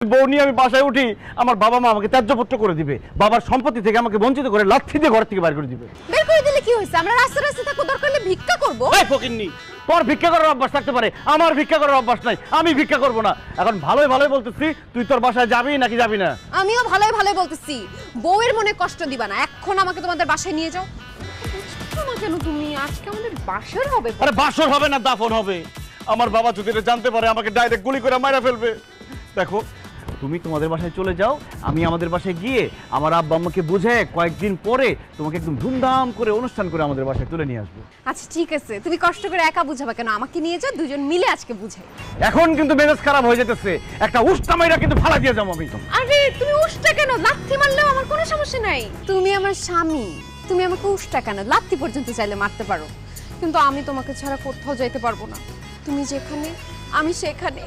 বউ নিয়ে আমি বাসায় উঠি, আমার বাবা মা আমাকে ত্যায্যপুত্র করে দিবে, বাবার সম্পত্তি থেকে আমাকে বঞ্চিত করে লাথি দিয়ে ঘর থেকে বাইর করে দিবে। বের করে দিলে কি হয়েছে? আমরা রাস্তা রাস্তা থাকবো, দরকার হলে ভিক্ষা করবো। এই ফকিন্নি, তোর ভিক্ষা করার অভ্যাস থাকতে পারে, আমার ভিক্ষা করার অভ্যাস নাই, আমি ভিক্ষা করব না। এখন ভালোই ভালোই বলতেছি, তুই তোর বাসায় যাবি নাকি যাবি না? আমিও ভালোই ভালোই বলতেছি, বউয়ের মনে কষ্ট দিবা না। এখন আমাকে তোমাদের বাসায় নিয়ে যাও। বুঝছো না কেন তুমি? আজকে আমাদের বাসর হবে। আরে বাসর হবে না, দাফন হবে। আমার বাবা যদি এটা জানতে পারে আমাকে ডাইরেক্ট গুলি করে মারা ফেলবে। দেখো, তুমি তোমাদের বাসায় চলে যাও, আমি আমাদের বাসায় গিয়ে আমার আব্বা আম্মাকে বুঝে কয়েকদিন পরে তোমাকে একদম ধুমধাম করে অনুষ্ঠান করে আমাদের বাসায় তুলে নিয়ে আসবো। আচ্ছা ঠিক আছে, তুমি কষ্ট করে একা বুঝাবে কেন? আমাকে নিয়ে যাও, দুজন মিলে আজকে বুঝাই। এখন কিন্তু মেজাজ খারাপ হয়ে যেতেছে, একটা উষ্টা মাইরা কিন্তু ফালা দিয়ে যাবো আমি। আরে তুমি উষ্টা কেন? লাথি মারলেও আমার কোনো সমস্যা নাই। তুমি আমার স্বামী, তুমি আমাকে উষ্টা কেন? লাথি পর্যন্ত চাইলে মারতে পারো, কিন্তু আমি তোমাকে ছাড়া কোথাও যাইতে পারবো না। তুমি যেখানে, আমি সেখানে।